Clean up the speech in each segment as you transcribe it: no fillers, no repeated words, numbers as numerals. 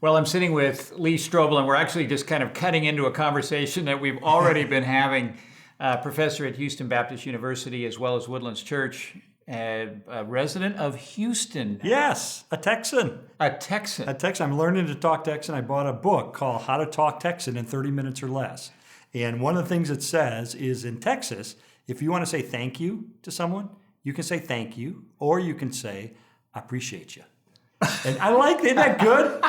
Well, I'm sitting with Lee Strobel, and we're actually just kind of cutting into a conversation that we've already been having. Professor at Houston Baptist University, as well as Woodlands Church, a resident of Houston. Yes, a Texan. A Texan. A Texan. I'm learning to talk Texan. I bought a book called How to Talk Texan in 30 Minutes or Less. And one of the things it says is in Texas, if you want to say thank you to someone, you can say thank you, or you can say, I appreciate you. And I like, isn't that good?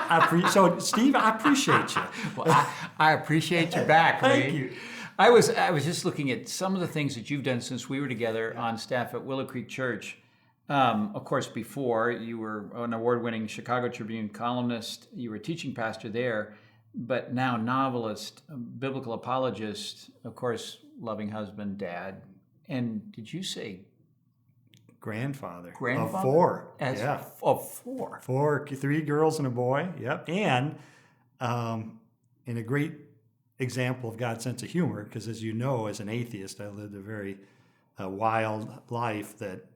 So, Steve, I appreciate you. Well, I appreciate you back, Lee. Thank you. I was just looking at some of the things that you've done since we were together on staff at Willow Creek Church. Of course, before, you were an award-winning Chicago Tribune columnist. You were a teaching pastor there, but now novelist, biblical apologist, of course, loving husband, dad. And did you say Grandfather. Grandfather? Of four. Of four. Four, 3 girls and a boy. Yep. And in a great example of God's sense of humor, because as you know, as an atheist, I lived a very wild life that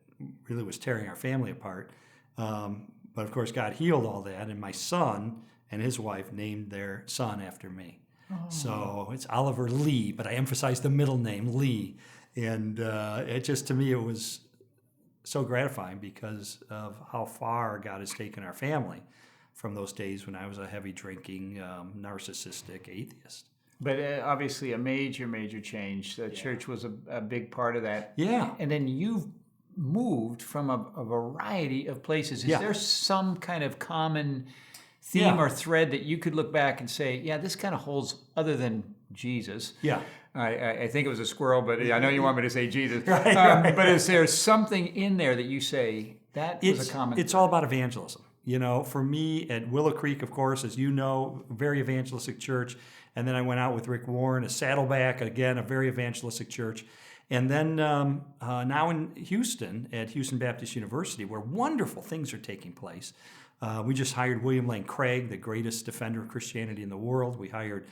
really was tearing our family apart. But of course, God healed all that, and my son and his wife named their son after me. Oh. So it's Oliver Lee, but I emphasize the middle name, Lee. And it just, to me, it was so gratifying because of how far God has taken our family from those days when I was a heavy drinking, narcissistic atheist. But obviously a major change. The church was a big part of that. Yeah. And then you've moved from a variety of places. Is there some kind of common theme or thread that you could look back and say, yeah, this kind of holds, other than Jesus? Yeah. I think it was a squirrel, but I know you want me to say Jesus. Right. But is there something in there that you say, that was a common It's all about evangelism. You know, for me at Willow Creek, of course, as you know, very evangelistic church. And then I went out with Rick Warren, a Saddleback, again, a very evangelistic church. And then now in Houston, at Houston Baptist University, where wonderful things are taking place. We just hired William Lane Craig, the greatest defender of Christianity in the world. We hired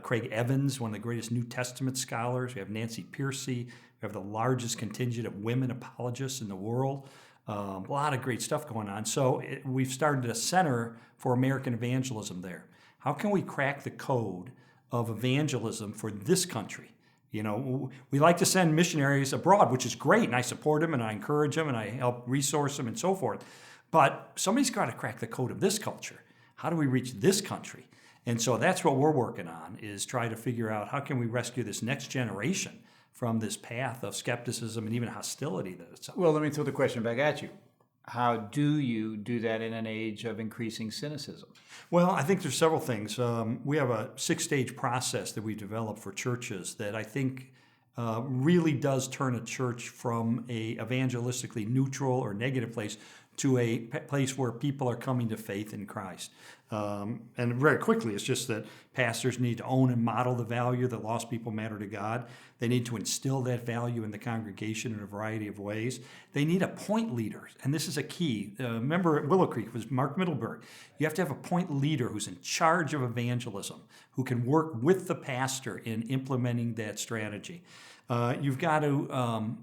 Craig Evans, one of the greatest New Testament scholars. We have Nancy Piercy. We have the largest contingent of women apologists in the world. A lot of great stuff going on. So we've started a center for American evangelism there. How can we crack the code of evangelism for this country? You know, we like to send missionaries abroad, which is great, and I support them, and I encourage them, and I help resource them, and so forth. But somebody's got to crack the code of this culture. How do we reach this country? And so that's what we're working on, is try to figure out how can we rescue this next generation from this path of skepticism and even hostility that it's on. Well, let me throw the question back at you. How do you do that in an age of increasing cynicism? Well, I think there's several things. We have a 6-stage process that we developed for churches that I think really does turn a church from a evangelistically neutral or negative place to a place where people are coming to faith in Christ. And very quickly, it's just that pastors need to own and model the value that lost people matter to God. They need to instill that value in the congregation in a variety of ways. They need a point leader, and this is a key. Remember at Willow Creek was Mark Middleburg. You have to have a point leader who's in charge of evangelism, who can work with the pastor in implementing that strategy. You've got to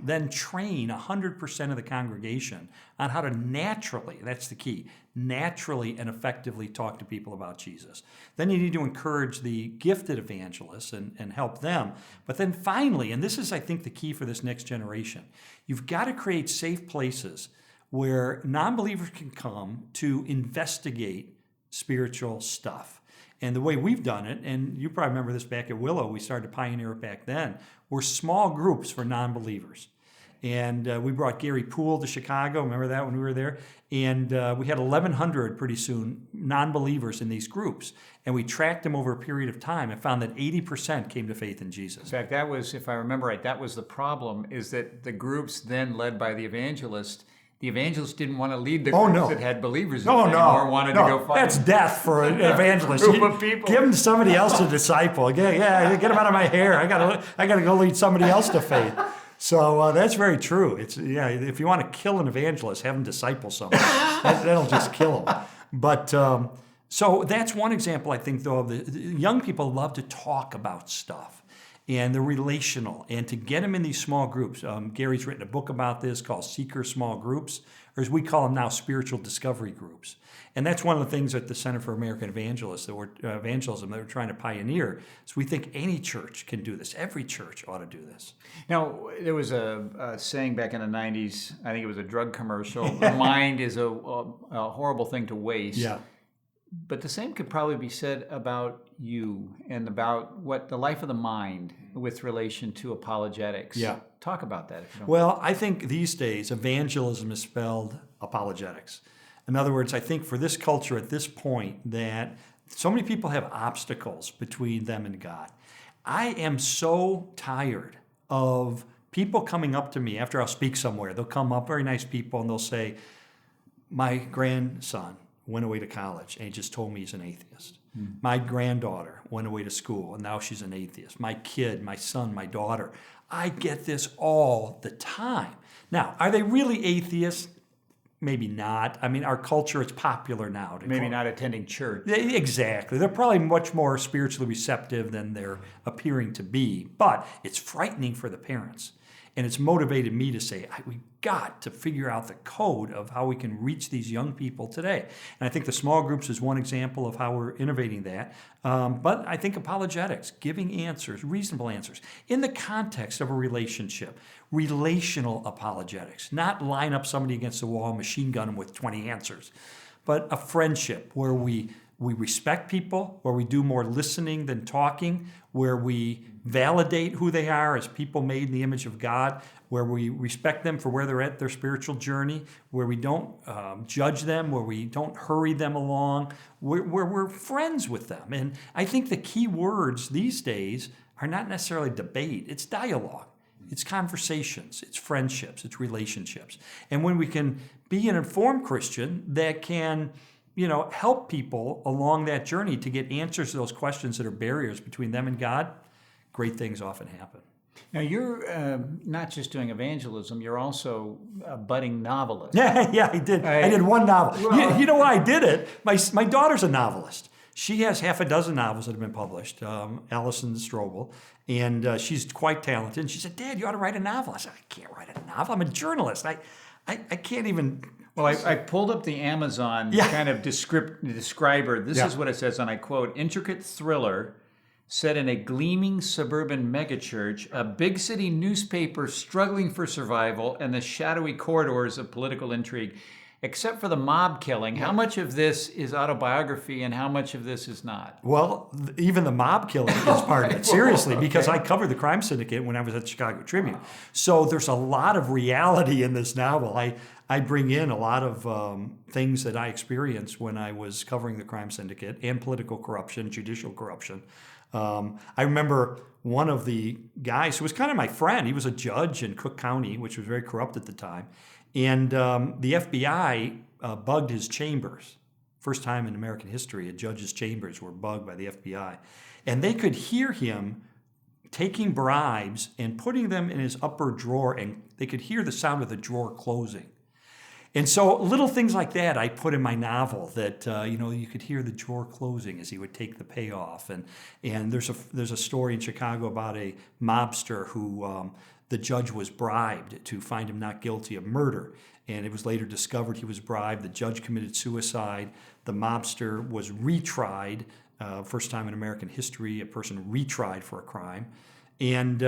then train 100% of the congregation on how to naturally, that's the key, naturally and effectively talk to people about Jesus. Then you need to encourage the gifted evangelists and help them. But then finally, and this is, I think, the key for this next generation, you've got to create safe places where non-believers can come to investigate spiritual stuff. And the way we've done it, and you probably remember this back at Willow, we started to pioneer it back then, were small groups for non-believers. And we brought Gary Poole to Chicago, remember that when we were there? And we had 1,100 pretty soon, non-believers in these groups. And we tracked them over a period of time and found that 80% came to faith in Jesus. In fact, that was, if I remember right, that was the problem, is that the groups then led by the evangelist didn't want to lead the groups that had believers in it anymore, wanted to go find. That's death for an evangelist. Group of people. Give them somebody else to disciple. Get them out of my hair. I gotta go lead somebody else to faith. So that's very true. It's if you want to kill an evangelist, have them disciple someone. That'll just kill them. But so that's one example, I think, though, of the young people love to talk about stuff. and they're relational. And to get them in these small groups, Gary's written a book about this called Seeker Small Groups, or as we call them now, spiritual discovery groups. And that's one of the things at the Center for American Evangelism that we're trying to pioneer. So we think any church can do this. Every church ought to do this. Now, there was a saying back in the 90s, I think it was a drug commercial, the mind is a horrible thing to waste. Yeah. But the same could probably be said about you and about what the life of the mind with relation to apologetics. Yeah. Talk about that. If you don't Well, I think these days evangelism is spelled apologetics. In other words, I think for this culture at this point that so many people have obstacles between them and God. I am so tired of people coming up to me after I'll speak somewhere. They'll come up, very nice people, and they'll say, my grandson went away to college and he just told me he's an atheist. My granddaughter went away to school and now she's an atheist. My kid, my son, my daughter. I get this all the time. Now, are they really atheists? Maybe not. I mean, our culture, it's popular now. maybe not attending church. Exactly. They're probably much more spiritually receptive than they're appearing to be. But it's frightening for the parents. And it's motivated me to say, we've got to figure out the code of how we can reach these young people today. And I think the small groups is one example of how we're innovating that. But I think apologetics, giving answers, reasonable answers, in the context of a relationship, relational apologetics, not line up somebody against the wall, machine gun them with 20 answers, but a friendship where we respect people, where we do more listening than talking, where we validate who they are as people made in the image of God, where we respect them for where they're at their spiritual journey, where we don't judge them, where we don't hurry them along, where we're friends with them. And I think the key words these days are not necessarily debate, it's dialogue. It's conversations, it's friendships, it's relationships. And when we can be an informed Christian that can help people along that journey to get answers to those questions that are barriers between them and God, great things often happen. Now, you're not just doing evangelism, you're also a budding novelist. Yeah, I did. I did one novel. Well, you know why I did it? My daughter's a novelist. She has half a dozen novels that have been published, Lee Strobel, and she's quite talented. And she said, Dad, you ought to write a novel. I said, I can't write a novel. I'm a journalist. I can't even... Well, I pulled up the Amazon kind of describer. This is what it says, and I quote, intricate thriller set in a gleaming suburban megachurch, a big city newspaper struggling for survival, and the shadowy corridors of political intrigue. Except for the mob killing, how much of this is autobiography and how much of this is not? Well, even the mob killing is part of it, seriously, because I covered the crime syndicate when I was at the Chicago Tribune. So there's a lot of reality in this novel. I bring in a lot of things that I experienced when I was covering the crime syndicate and political corruption, judicial corruption. I remember one of the guys who was kind of my friend. He was a judge in Cook County, which was very corrupt at the time. And the FBI bugged his chambers. First time in American history, a judge's chambers were bugged by the FBI. And they could hear him taking bribes and putting them in his upper drawer, and they could hear the sound of the drawer closing. And so little things like that I put in my novel that, you could hear the drawer closing as he would take the payoff. And there's a story in Chicago about a mobster who the judge was bribed to find him not guilty of murder. And it was later discovered he was bribed. The judge committed suicide. The mobster was retried. First time in American history, a person retried for a crime. And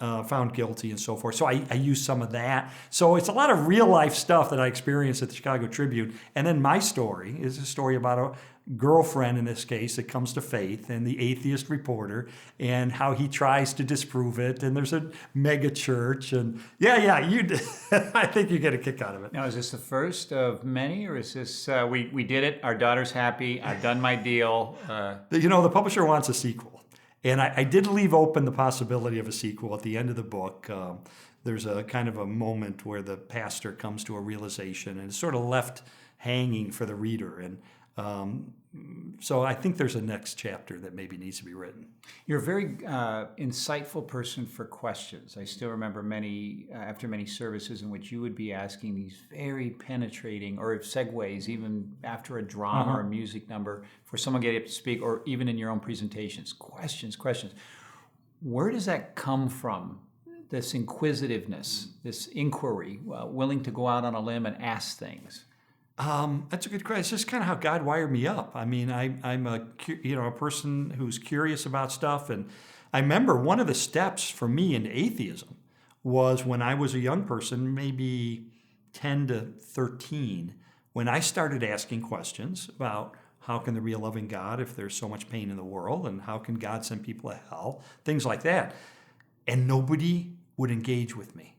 found guilty and so forth. So I use some of that. So it's a lot of real life stuff that I experienced at the Chicago Tribune. And then my story is a story about a girlfriend, in this case, that comes to faith, and the atheist reporter, and how he tries to disprove it. And there's a mega church. And I think you get a kick out of it. Now, is this the first of many, or is this, we did it, our daughter's happy, I've done my deal? The publisher wants a sequel. And I did leave open the possibility of a sequel at the end of the book. There's a kind of a moment where the pastor comes to a realization, and it's sort of left hanging for the reader. And so I think there's a next chapter that maybe needs to be written. You're a very insightful person for questions. I still remember after many services in which you would be asking these very penetrating, or segues, even after a drama or a music number, for someone getting up to speak, or even in your own presentations. Questions. Where does that come from? This inquisitiveness, this inquiry, willing to go out on a limb and ask things? That's a good question. It's just kind of how God wired me up. I mean, I'm a person who's curious about stuff, and I remember one of the steps for me into atheism was when I was a young person, maybe 10 to 13, when I started asking questions about how can there be a loving God if there's so much pain in the world, and how can God send people to hell, things like that, and nobody would engage with me.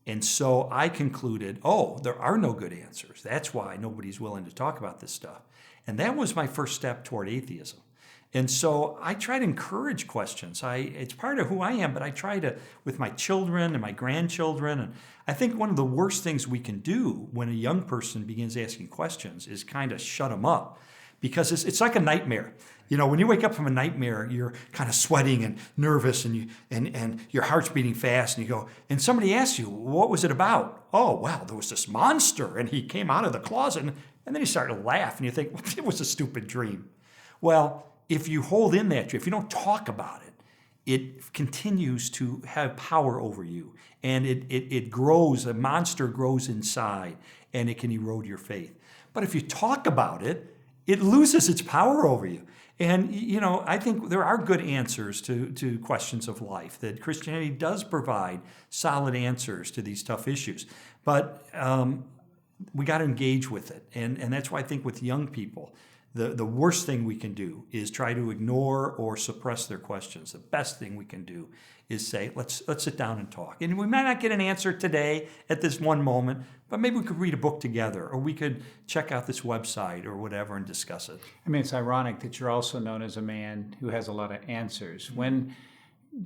And so I concluded, oh, there are no good answers. That's why nobody's willing to talk about this stuff. And that was my first step toward atheism. And so I try to encourage questions. It's part of who I am, but I try to, with my children and my grandchildren. And I think one of the worst things we can do when a young person begins asking questions is kind of shut them up, because it's like a nightmare. You know, when you wake up from a nightmare, you're kind of sweating and nervous, and your heart's beating fast, and you go, and somebody asks you, what was it about? Oh, well, there was this monster, and he came out of the closet, and then you start to laugh, and you think, well, it was a stupid dream. Well, if you hold in that dream, if you don't talk about it, it continues to have power over you, and it grows, a monster grows inside, and it can erode your faith. But if you talk about it, it loses its power over you. And, you know, I think there are good answers to questions of life, that Christianity does provide solid answers to these tough issues. But we got to engage with it. And that's why I think with young people, the worst thing we can do is try to ignore or suppress their questions. The best thing we can do is say, let's sit down and talk. And we might not get an answer today at this one moment, but maybe we could read a book together, or we could check out this website or whatever and discuss it. I mean, it's ironic that you're also known as a man who has a lot of answers. When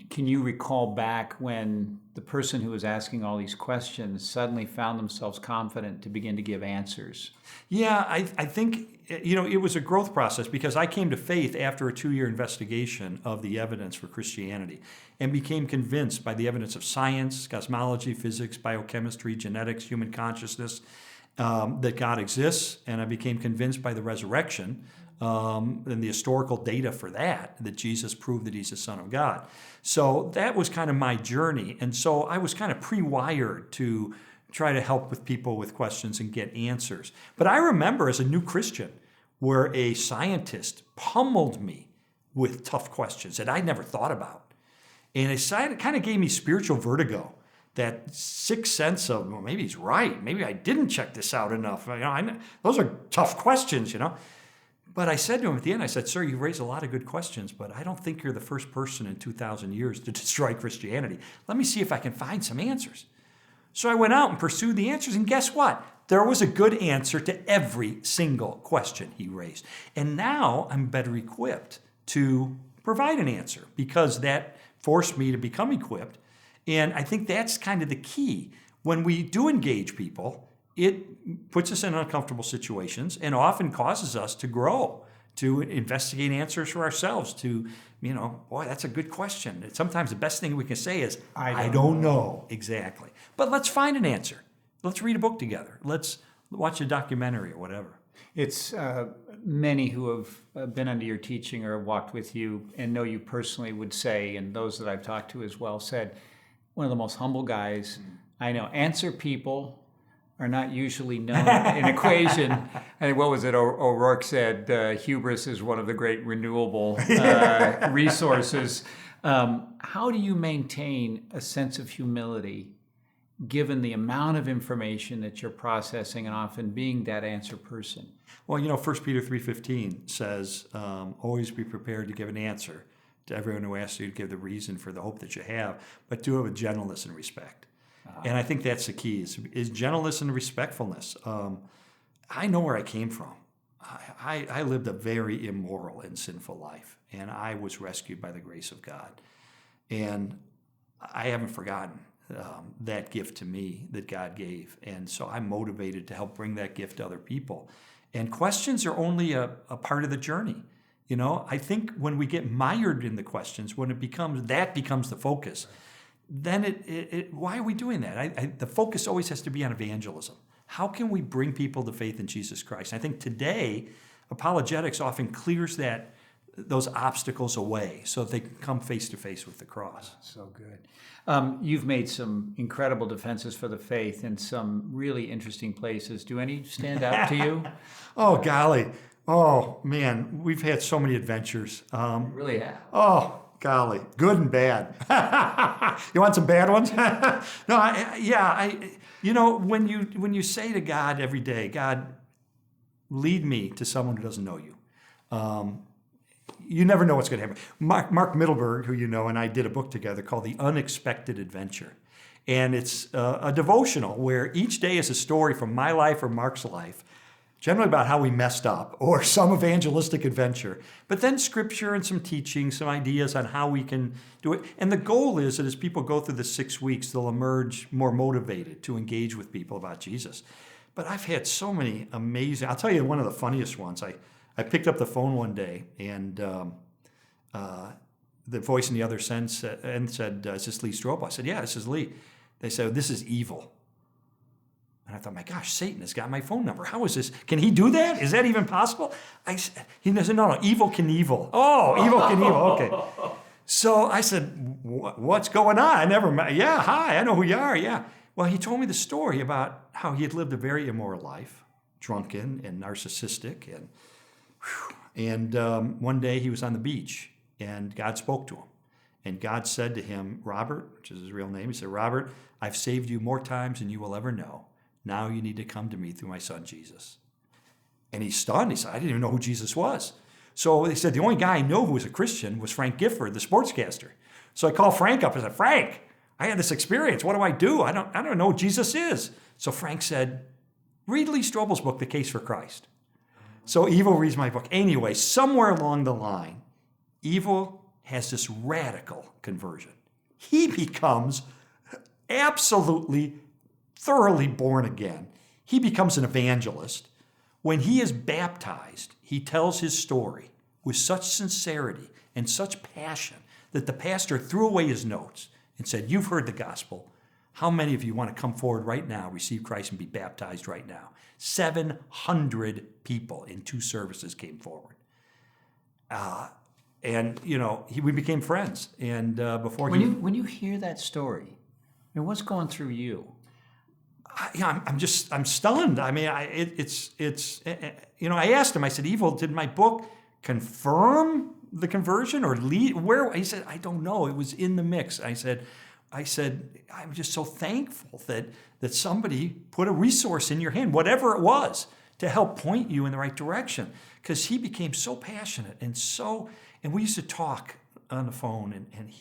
can you recall back when the person who was asking all these questions suddenly found themselves confident to begin to give answers? Yeah, I think, you know, it was a growth process, because I came to faith after a 2-year investigation of the evidence for Christianity, and became convinced by the evidence of science, cosmology, physics, biochemistry, genetics, human consciousness, that God exists. And I became convinced by the resurrection and the historical data for that Jesus proved that he's the Son of God. So that was kind of my journey. And so I was kind of pre-wired to try to help with people with questions and get answers. But I remember as a new Christian where a scientist pummeled me with tough questions that I'd never thought about. And it kind of gave me spiritual vertigo, that sixth sense of, well, maybe he's right. Maybe I didn't check this out enough. You know, those are tough questions, you know. But I said to him at the end, I said, sir, you raised a lot of good questions, but I don't think you're the first person in 2,000 years to destroy Christianity. Let me see if I can find some answers. So I went out and pursued the answers, and guess what? There was a good answer to every single question he raised. And now I'm better equipped to provide an answer, because that forced me to become equipped. And I think that's kind of the key. When we do engage people, it puts us in uncomfortable situations and often causes us to grow, to investigate answers for ourselves, to, you know, boy, that's a good question. Sometimes the best thing we can say is, I don't know. Exactly. But let's find an answer. Let's read a book together. Let's watch a documentary or whatever. It's many who have been under your teaching or walked with you and know you personally would say, and those that I've talked to as well said, one of the most humble guys I know. Answer people are not usually known in equation. And what was it? O'Rourke said, hubris is one of the great renewable resources. How do you maintain a sense of humility given the amount of information that you're processing and often being that answer person? Well, you know, 1 Peter 3:15 says, always be prepared to give an answer to everyone who asks you to give the reason for the hope that you have, but do it with gentleness and respect. And I think that's the key, is gentleness and respectfulness. I know where I came from. I lived a very immoral and sinful life, and I was rescued by the grace of God. And I haven't forgotten that gift to me that God gave. And so I'm motivated to help bring that gift to other people. And questions are only a part of the journey. You know, I think when we get mired in the questions, when that becomes the focus, then why are we doing that? The focus always has to be on evangelism. How can we bring people to faith in Jesus Christ? I think today, apologetics often clears that those obstacles away so that they can come face to face with the cross. So good. You've made some incredible defenses for the faith in some really interesting places. Do any stand out to you? Oh, golly. Oh, man, we've had so many adventures. Really have. Oh, golly, good and bad. You want some bad ones? No, when you say to God every day, God, lead me to someone who doesn't know you. You never know what's going to happen. Mark Middleberg, who you know, and I did a book together called The Unexpected Adventure. And it's a devotional where each day is a story from my life or Mark's life, generally about how we messed up or some evangelistic adventure. But then scripture and some teaching, some ideas on how we can do it. And the goal is that as people go through the 6 weeks, they'll emerge more motivated to engage with people about Jesus. But I've had so many amazing, I'll tell you one of the funniest ones. I picked up the phone one day, and the voice in the other end said, is this Lee Strobel? I said, yeah, this is Lee. They said, this is evil. And I thought, my gosh, Satan has got my phone number. How is this? Can he do that? Is that even possible? He said, no, Evil Knievel. Oh, Evil Knievel, okay. So I said, what's going on? I never met. Yeah, hi, I know who you are, yeah. Well, he told me the story about how he had lived a very immoral life, drunken and narcissistic, and one day he was on the beach, and God spoke to him. And God said to him, Robert, which is his real name, he said, Robert, I've saved you more times than you will ever know. Now you need to come to me through my son, Jesus. And he's stunned. He said, I didn't even know who Jesus was. So he said, the only guy I know who was a Christian was Frank Gifford, the sportscaster. So I called Frank up and said, Frank, I had this experience. What do I do? I don't know who Jesus is. So Frank said, read Lee Strobel's book, The Case for Christ. So Evil reads my book. Anyway, somewhere along the line, Evil has this radical conversion. He becomes absolutely, thoroughly born again. He becomes an evangelist. When he is baptized, he tells his story with such sincerity and such passion that the pastor threw away his notes and said, you've heard the gospel. How many of you want to come forward right now, receive Christ, and be baptized right now? 700 people in 2 services came forward. We became friends. And when you hear that story, what's going through you? I'm stunned. I mean, I asked him, I said, Evil, did my book confirm the conversion or lead? Where? He said, I don't know. It was in the mix. I said, I'm just so thankful that somebody put a resource in your hand, whatever it was, to help point you in the right direction. Because he became so passionate and we used to talk on the phone, and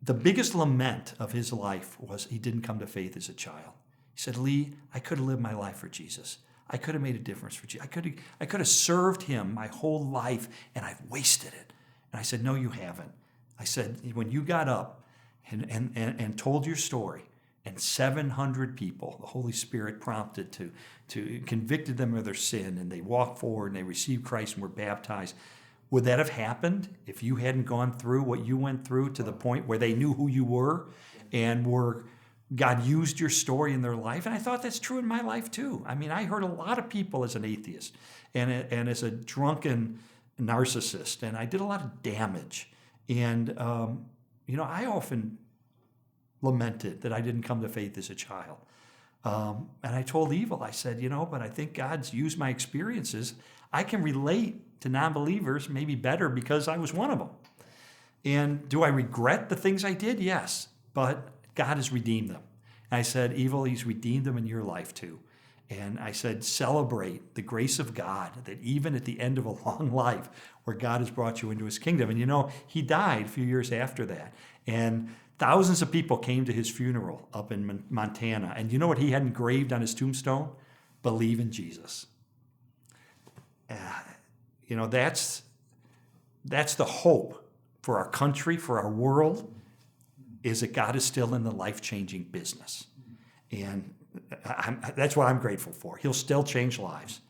the biggest lament of his life was he didn't come to faith as a child. He said, Lee, I could have lived my life for Jesus. I could have made a difference for Jesus. I could have served him my whole life, and I've wasted it. And I said, no, you haven't. I said, when you got up and told your story, and 700 people, the Holy Spirit prompted to convicted them of their sin, and they walked forward and they received Christ and were baptized. Would that have happened if you hadn't gone through what you went through to the point where they knew who you were and God used your story in their life? And I thought that's true in my life too. I mean, I heard a lot of people as an atheist and as a drunken narcissist, and I did a lot of damage. And, I often lamented that I didn't come to faith as a child. And I told Evil, I said, but I think God's used my experiences. I can relate to non-believers maybe better because I was one of them. And do I regret the things I did? Yes, but God has redeemed them. And I said, Evil, he's redeemed them in your life too. And I said, celebrate the grace of God, that even at the end of a long life where God has brought you into his kingdom. And he died a few years after that. And thousands of people came to his funeral up in Montana. And you know what he had engraved on his tombstone? Believe in Jesus. That's the hope for our country, for our world, is that God is still in the life-changing business. And that's what I'm grateful for. He'll still change lives.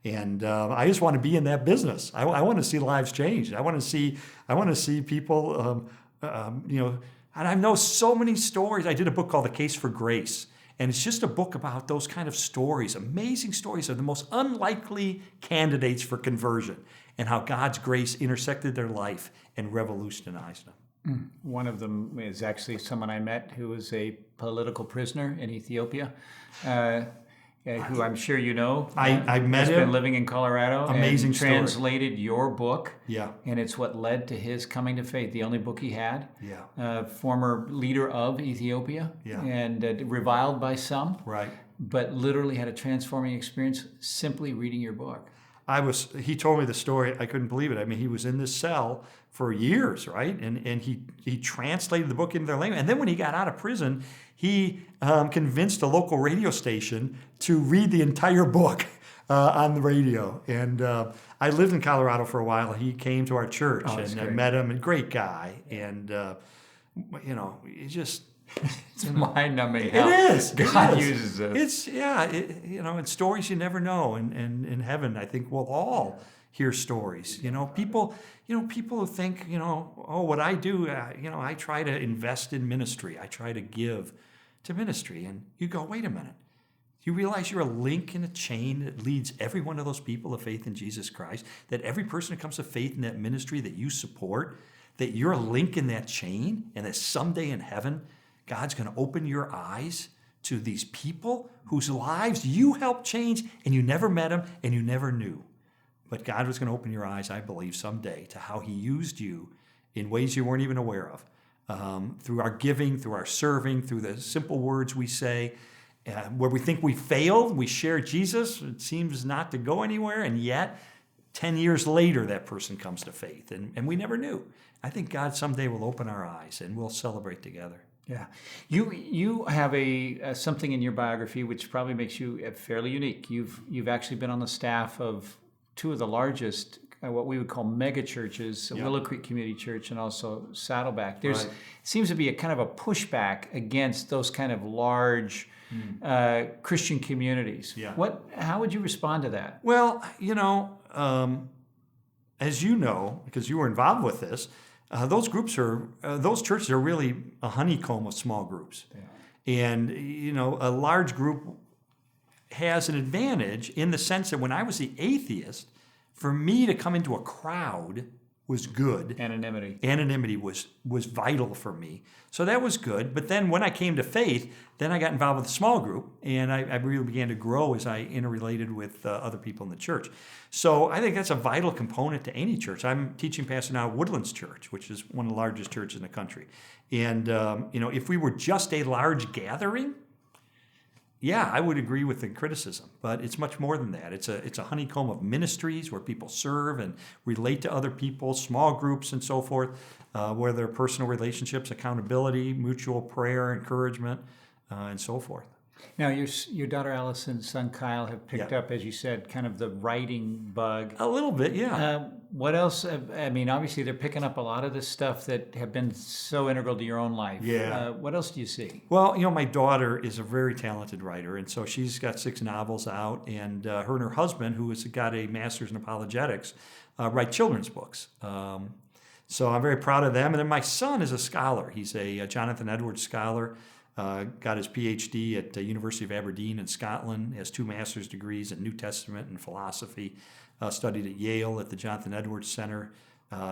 And I just want to be in that business. I want to see lives changed. I want to see people, and I know so many stories. I did a book called The Case for Grace. And it's just a book about those kind of stories, amazing stories of the most unlikely candidates for conversion and how God's grace intersected their life and revolutionized them. One of them is actually someone I met who was a political prisoner in Ethiopia, who I'm sure you know. I met has him. Been living in Colorado. Amazing and story. translated your book. Yeah. And it's what led to his coming to faith, the only book he had. Yeah. Former leader of Ethiopia. Yeah. And reviled by some. Right. But literally had a transforming experience simply reading your book. He told me the story. I couldn't believe it. I mean, he was in this cell for years, right? And he translated the book into their language. And then when he got out of prison, he convinced a local radio station to read the entire book on the radio. And I lived in Colorado for a while. He came to our church, and I met him. And great guy. And he just. It's mind-numbing how God uses it. It's in stories you never know, and in heaven I think we'll all hear stories. People who think, what I do, I try to invest in ministry. I try to give to ministry, and you go, wait a minute. You realize you're a link in a chain that leads every one of those people to faith in Jesus Christ, that every person who comes to faith in that ministry that you support, that you're a link in that chain, and that someday in heaven, God's going to open your eyes to these people whose lives you helped change, and you never met them and you never knew. But God was going to open your eyes, I believe, someday to how he used you in ways you weren't even aware of. Through our giving, through our serving, through the simple words we say, where we think we failed, we share Jesus, it seems not to go anywhere, and yet 10 years later that person comes to faith, and we never knew. I think God someday will open our eyes and we'll celebrate together. Yeah, you have something in your biography which probably makes you fairly unique. You've actually been on the staff of two of the largest, what we would call mega churches, Willow Creek Community Church and also Saddleback. There seems to be a kind of a pushback against those kind of large Christian communities. Yeah. How would you respond to that? Well, as you know, because you were involved with this. Those churches are really a honeycomb of small groups. Yeah. And, a large group has an advantage in the sense that when I was the atheist, for me to come into a crowd was good. Anonymity was vital for me. So that was good. But then when I came to faith, then I got involved with a small group, and I really began to grow as I interrelated with other people in the church. So I think that's a vital component to any church. I'm teaching pastor now at Woodlands Church, which is one of the largest churches in the country. And, if we were just a large gathering, yeah, I would agree with the criticism, but it's much more than that. It's a honeycomb of ministries where people serve and relate to other people, small groups and so forth, where there are personal relationships, accountability, mutual prayer, encouragement, and so forth. Now, your daughter Alice and son Kyle have picked up, as you said, kind of the writing bug. A little bit, yeah. What else? Obviously, they're picking up a lot of this stuff that have been so integral to your own life. Yeah. What else do you see? Well, my daughter is a very talented writer, and so she's got 6 novels out, and her and her husband, who has got a master's in apologetics, write children's books. So I'm very proud of them. And then my son is a scholar. He's a Jonathan Edwards scholar. Got his PhD at the University of Aberdeen in Scotland, has 2 master's degrees in New Testament and philosophy, studied at Yale at the Jonathan Edwards Center,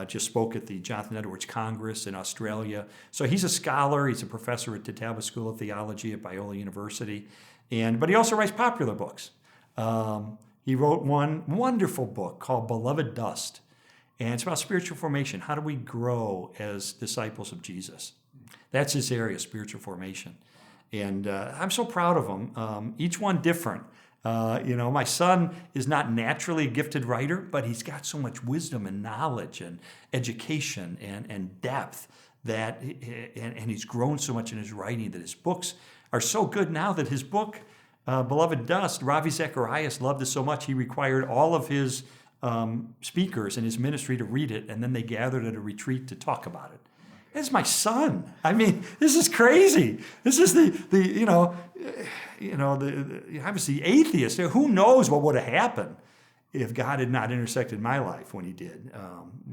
just spoke at the Jonathan Edwards Congress in Australia. So he's a scholar. He's a professor at the Talbot School of Theology at Biola University. But he also writes popular books. He wrote one wonderful book called Beloved Dust, and it's about spiritual formation. How do we grow as disciples of Jesus? That's his area, spiritual formation. And I'm so proud of them, each one different. My son is not naturally a gifted writer, but he's got so much wisdom and knowledge and education and depth that, and he's grown so much in his writing that his books are so good now that his book, Beloved Dust, Ravi Zacharias loved it so much he required all of his speakers in his ministry to read it, and then they gathered at a retreat to talk about it. It's my son. This is crazy. This is I was the atheist. Who knows what would have happened if God had not intersected my life when he did,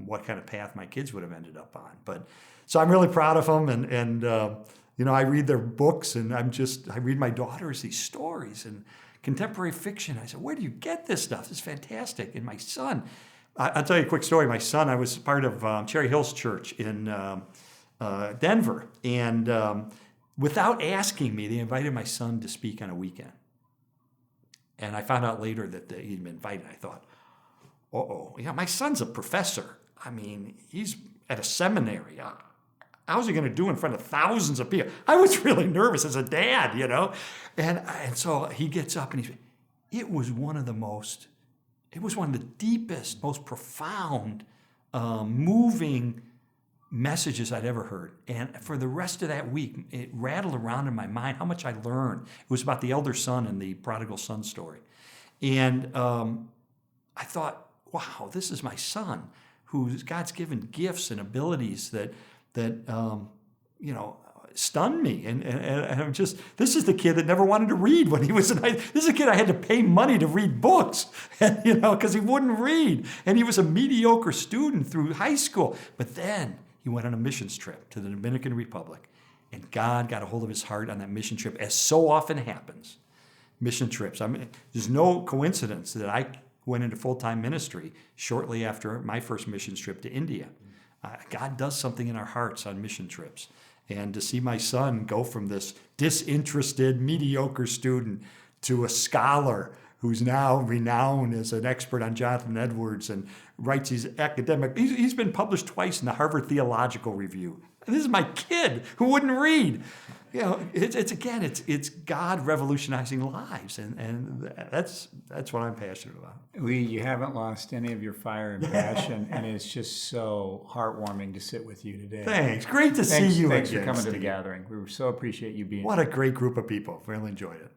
what kind of path my kids would have ended up on. So I'm really proud of them, and I read their books, and I read my daughters these stories and contemporary fiction. I said, where do you get this stuff? This is fantastic. And my son, I'll tell you a quick story. My son, I was part of Cherry Hills Church in Denver. And without asking me, they invited my son to speak on a weekend. And I found out later that he'd been invited. I thought, my son's a professor. I mean, he's at a seminary. How's he going to do in front of thousands of people? I was really nervous as a dad, And so he gets up and it was one of the deepest, most profound, moving messages I'd ever heard. And for the rest of that week, it rattled around in my mind how much I learned. It was about the elder son and the prodigal son story. And I thought, wow, this is my son, who God's given gifts and abilities that stunned me. And I'm just, this is the kid that never wanted to read when he was this is a kid I had to pay money to read books, because he wouldn't read. And he was a mediocre student through high school. But then he went on a missions trip to the Dominican Republic, and God got a hold of his heart on that mission trip, as so often happens. Mission trips. I mean, there's no coincidence that I went into full-time ministry shortly after my first missions trip to India. God does something in our hearts on mission trips. And to see my son go from this disinterested, mediocre student to a scholar who's now renowned as an expert on Jonathan Edwards and writes these academic... He's been published twice in the Harvard Theological Review. And this is my kid who wouldn't read. It's God revolutionizing lives, and that's what I'm passionate about. Lee, you haven't lost any of your fire and passion, and it's just so heartwarming to sit with you today. Thanks. Great to see you again. Thanks for coming to the gathering. We so appreciate you being here. What a great group of people. Really enjoyed it.